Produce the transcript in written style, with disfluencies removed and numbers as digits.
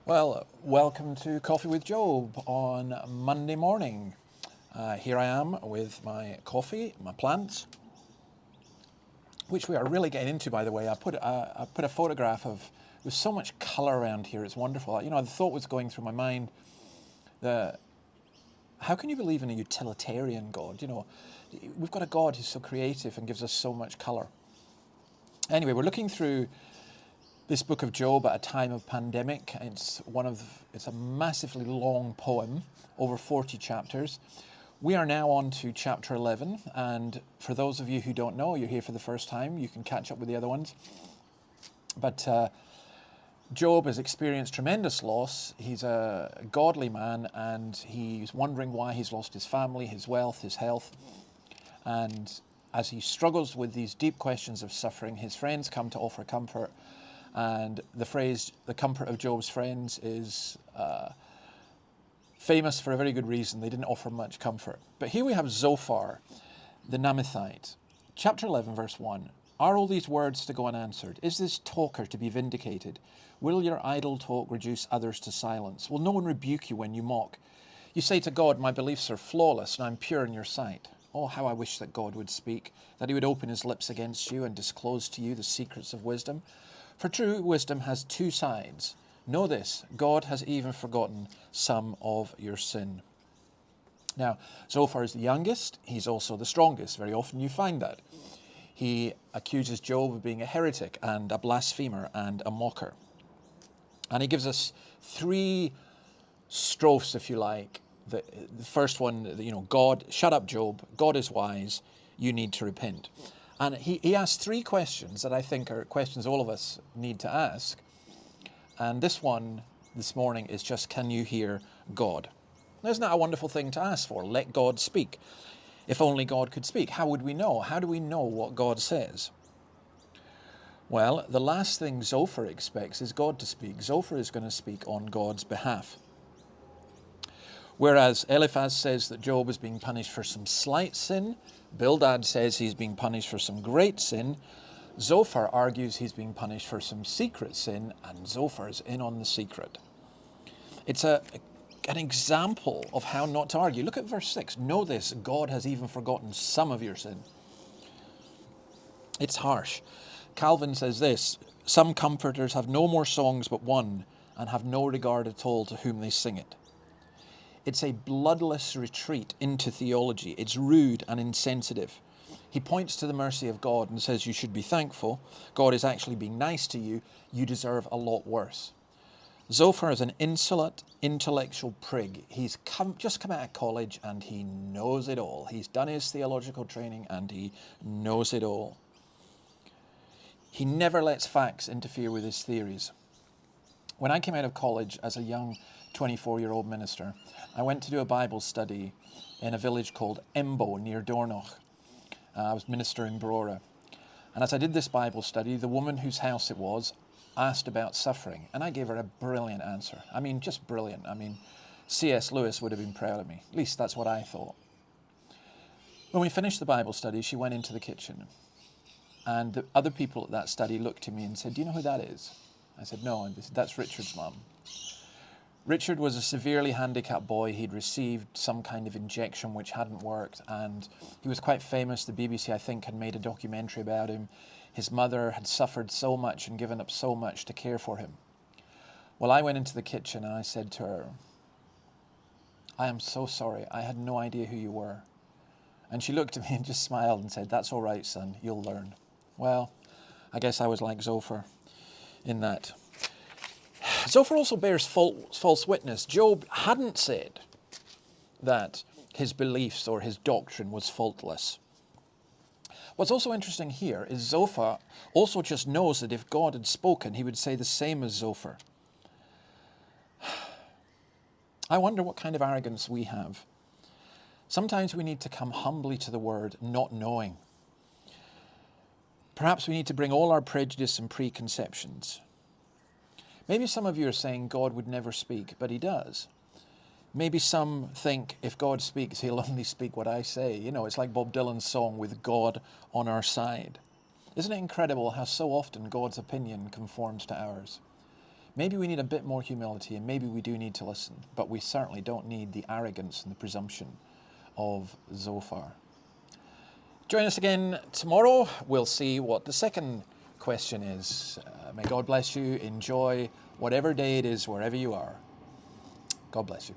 Well, welcome to Coffee with Job on Monday morning. Here I am with my coffee, my plants, which we are really getting into, by the way. I put a photograph of, with so much colour around here, it's wonderful. You know, the thought was going through my mind that how can you believe in a utilitarian God? You know, we've got a God who's so creative and gives us so much colour. Anyway, we're looking through this book of Job at a time of pandemic. It's a massively long poem, over 40 chapters. We are now on to chapter 11, and for those of you who don't know, you're here for the first time, you can catch up with the other ones. But Job has experienced tremendous loss. He's a godly man, and he's wondering why he's lost his family, his wealth, his health. And as he struggles with these deep questions of suffering, his friends come to offer comfort. And the phrase, the comfort of Job's friends, is famous for a very good reason. They didn't offer much comfort. But here we have Zophar, the Namathite. Chapter 11, verse 1. Are all these words to go unanswered? Is this talker to be vindicated? Will your idle talk reduce others to silence? Will no one rebuke you when you mock? You say to God, my beliefs are flawless and I'm pure in your sight. Oh, how I wish that God would speak, that he would open his lips against you and disclose to you the secrets of wisdom. For true wisdom has two sides. Know this, God has even forgotten some of your sin. Now, Zophar is the youngest. He's also the strongest. Very often you find that. He accuses Job of being a heretic and a blasphemer and a mocker. And he gives us three strophes, if you like. The first one, God, shut up, Job. God is wise. You need to repent. And he asked three questions that I think are questions all of us need to ask. And this one this morning is just, can you hear God? Isn't that a wonderful thing to ask for? Let God speak. If only God could speak. How would we know? How do we know what God says? Well, the last thing Zophar expects is God to speak. Zophar is going to speak on God's behalf. Whereas Eliphaz says that Job is being punished for some slight sin, Bildad says he's being punished for some great sin, Zophar argues he's being punished for some secret sin, and Zophar is in on the secret. It's an example of how not to argue. Look at verse 6. Know this, God has even forgotten some of your sin. It's harsh. Calvin says this, some comforters have no more songs but one, and have no regard at all to whom they sing it. It's a bloodless retreat into theology. It's rude and insensitive. He points to the mercy of God and says you should be thankful. God is actually being nice to you. You deserve a lot worse. Zophar is an insolent, intellectual prig. He's just come out of college and he knows it all. He's done his theological training and he knows it all. He never lets facts interfere with his theories. When I came out of college as a young 24-year-old minister, I went to do a Bible study in a village called Embo near Dornoch. I was minister in Brora. And as I did this Bible study, the woman whose house it was asked about suffering. And I gave her a brilliant answer. I mean, just brilliant. I mean, C.S. Lewis would have been proud of me. At least that's what I thought. When we finished the Bible study, she went into the kitchen. And the other people at that study looked at me and said, do you know who that is? I said, no. And they said, that's Richard's mum. Richard was a severely handicapped boy. He'd received some kind of injection which hadn't worked, and he was quite famous. The BBC, I think, had made a documentary about him. His mother had suffered so much and given up so much to care for him. Well, I went into the kitchen and I said to her, I am so sorry. I had no idea who you were. And she looked at me and just smiled and said, that's all right, son. You'll learn. Well, I guess I was like Zophar in that. Zophar also bears false witness. Job hadn't said that his beliefs or his doctrine was faultless. What's also interesting here is Zophar also just knows that if God had spoken, he would say the same as Zophar. I wonder what kind of arrogance we have. Sometimes we need to come humbly to the word, not knowing. Perhaps we need to bring all our prejudice and preconceptions. Maybe some of you are saying God would never speak, but he does. Maybe some think if God speaks, he'll only speak what I say. You know, it's like Bob Dylan's song, With God on Our Side. Isn't it incredible how so often God's opinion conforms to ours? Maybe we need a bit more humility, and maybe we do need to listen, but we certainly don't need the arrogance and the presumption of Zophar. Join us again tomorrow. We'll see what the second question is. May God bless you. Enjoy whatever day it is, wherever you are. God bless you.